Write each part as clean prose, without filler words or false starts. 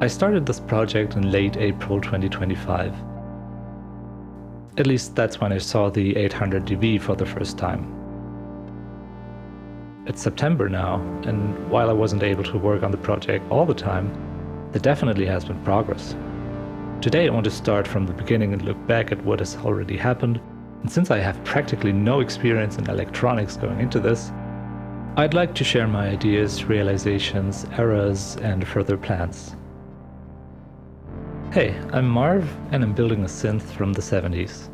I started this project in late April 2025. At least that's when I saw the 800dB for the first time. It's September now, and while I wasn't able to work on the project all the time, there definitely has been progress. Today I want to start from the beginning and look back at what has already happened, and since I have practically no experience in electronics going into this, I'd like to share my ideas, realizations, errors, and further plans. Hey, I'm Marv, and I'm building a synth from the 70s.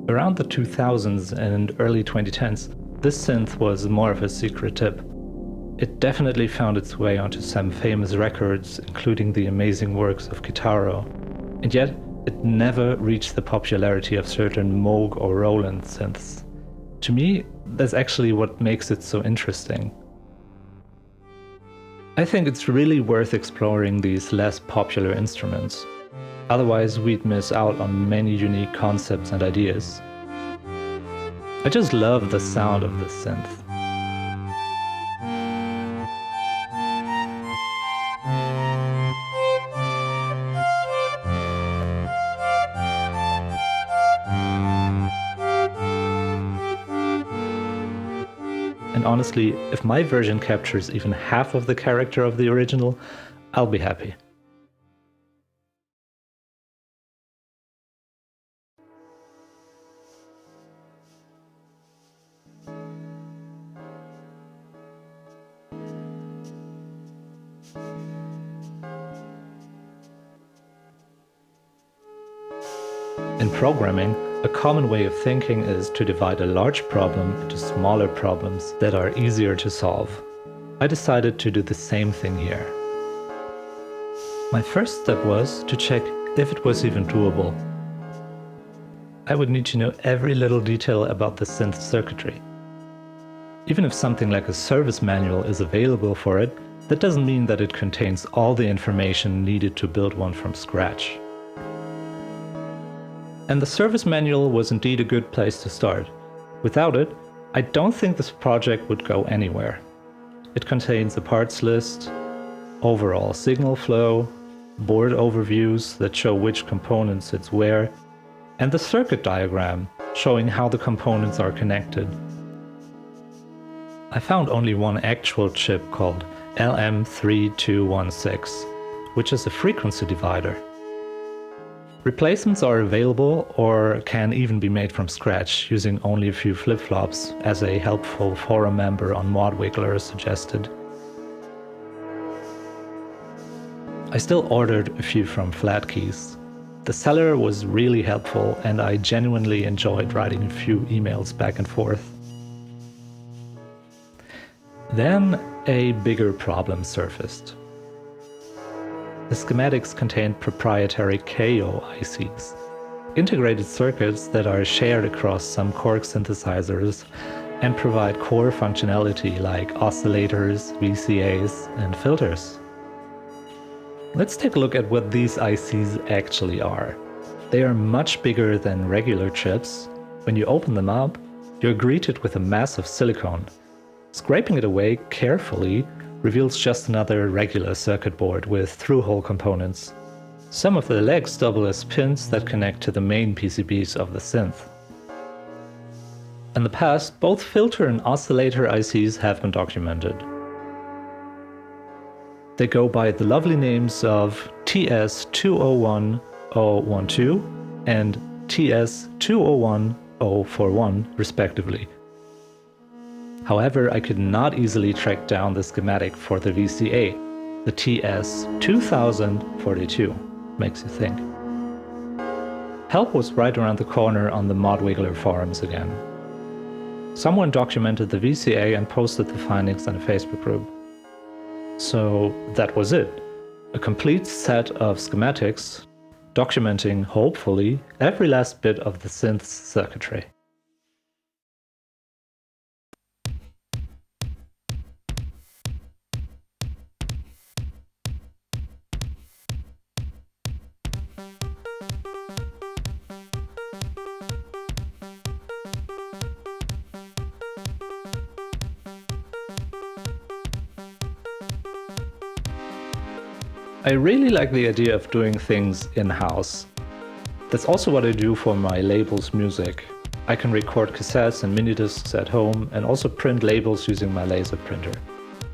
Around the 2000s and early 2010s, this synth was more of a secret tip. It definitely found its way onto some famous records, including the amazing works of Kitaro, and yet it never reached the popularity of certain Moog or Roland synths. To me, that's actually what makes it so interesting. I think it's really worth exploring these less popular instruments. Otherwise, we'd miss out on many unique concepts and ideas. I just love the sound of this synth. And honestly, if my version captures even half of the character of the original, I'll be happy. In programming, a common way of thinking is to divide a large problem into smaller problems that are easier to solve. I decided to do the same thing here. My first step was to check if it was even doable. I would need to know every little detail about the synth circuitry. Even if something like a service manual is available for it, that doesn't mean that it contains all the information needed to build one from scratch. And the service manual was indeed a good place to start. Without it, I don't think this project would go anywhere. It contains a parts list, overall signal flow, board overviews that show which components sits where, and the circuit diagram showing how the components are connected. I found only one actual chip called LM3216, which is a frequency divider. Replacements are available or can even be made from scratch using only a few flip-flops, as a helpful forum member on Modwiggler suggested. I still ordered a few from Flatkeys. The seller was really helpful and I genuinely enjoyed writing a few emails back and forth. Then a bigger problem surfaced. The schematics contained proprietary KO ICs, integrated circuits that are shared across some Korg synthesizers and provide core functionality like oscillators, VCAs, and filters. Let's take a look at what these ICs actually are. They are much bigger than regular chips. When you open them up, you're greeted with a mass of silicon. Scraping it away carefully reveals just another regular circuit board with through-hole components. Some of the legs double as pins that connect to the main PCBs of the synth. In the past, both filter and oscillator ICs have been documented. They go by the lovely names of TS201012 and TS201041 respectively. However, I could not easily track down the schematic for the VCA, the TS2042, makes you think. Help was right around the corner on the Modwiggler forums again. Someone documented the VCA and posted the findings in a Facebook group. So that was it. A complete set of schematics documenting, hopefully, every last bit of the synth's circuitry. I really like the idea of doing things in-house. That's also what I do for my labels music. I can record cassettes and mini discs at home and also print labels using my laser printer.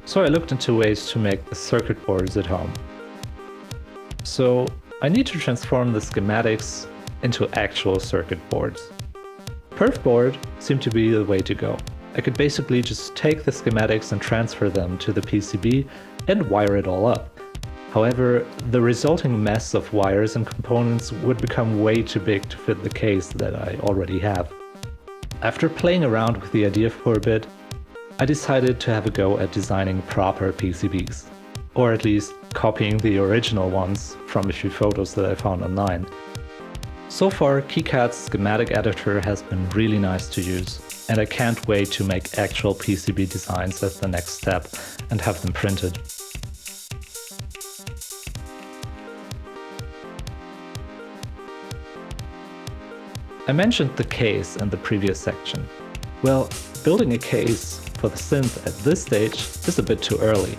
So I looked into ways to make the circuit boards at home. So I need to transform the schematics into actual circuit boards. Perf board seemed to be the way to go. I could basically just take the schematics and transfer them to the PCB and wire it all up. However, the resulting mess of wires and components would become way too big to fit the case that I already have. After playing around with the idea for a bit, I decided to have a go at designing proper PCBs, or at least copying the original ones from a few photos that I found online. So far, KiCad's schematic editor has been really nice to use, and I can't wait to make actual PCB designs as the next step and have them printed. I mentioned the case in the previous section. Well, building a case for the synth at this stage is a bit too early.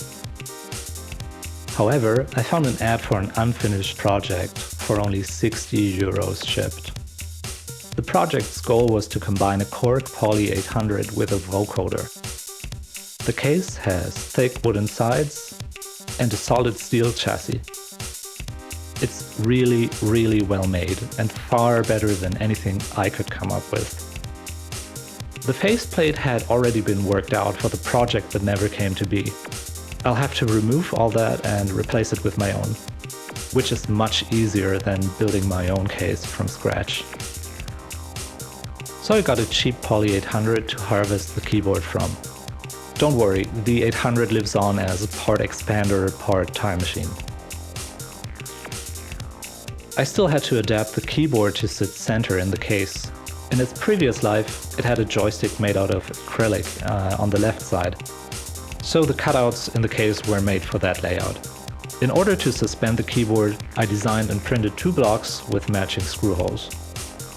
However, I found an ad for an unfinished project for only 60 euros shipped. The project's goal was to combine a Korg Poly 800 with a vocoder. The case has thick wooden sides and a solid steel chassis. It's really, really well made and far better than anything I could come up with. The faceplate had already been worked out for the project but never came to be. I'll have to remove all that and replace it with my own, which is much easier than building my own case from scratch. So I got a cheap Poly 800 to harvest the keyboard from. Don't worry, the 800 lives on as a part expander, part time machine. I still had to adapt the keyboard to sit center in the case. In its previous life, it had a joystick made out of acrylic on the left side. So the cutouts in the case were made for that layout. In order to suspend the keyboard, I designed and printed 2 blocks with matching screw holes.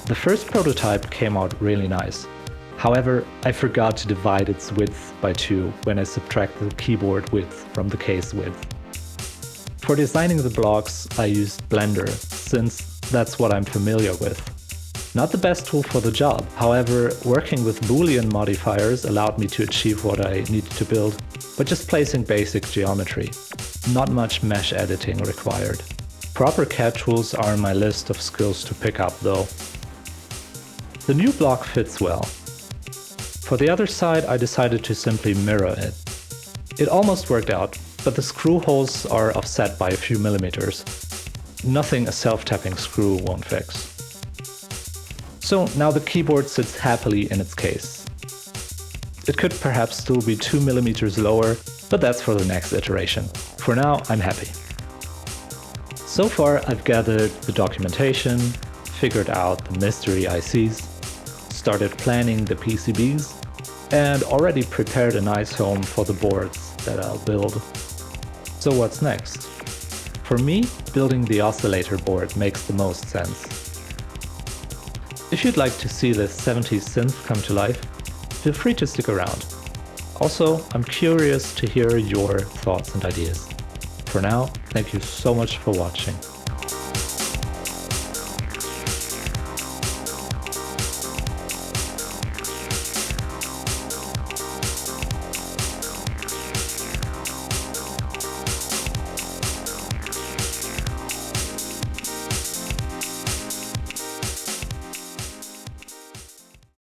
The first prototype came out really nice. However, I forgot to divide its width by 2 when I subtracted the keyboard width from the case width. For designing the blocks, I used Blender, since that's what I'm familiar with. Not the best tool for the job, however, working with Boolean modifiers allowed me to achieve what I needed to build, but just placing basic geometry. Not much mesh editing required. Proper CAD tools are on my list of skills to pick up though. The new block fits well. For the other side, I decided to simply mirror it. It almost worked out, but the screw holes are offset by a few millimeters. Nothing a self-tapping screw won't fix. So now the keyboard sits happily in its case. It could perhaps still be 2 millimeters lower, but that's for the next iteration. For now, I'm happy. So far, I've gathered the documentation, figured out the mystery ICs, started planning the PCBs, and already prepared a nice home for the boards that I'll build. So what's next? For me, building the oscillator board makes the most sense. If you'd like to see the 70s synth come to life, feel free to stick around. Also, I'm curious to hear your thoughts and ideas. For now, thank you so much for watching.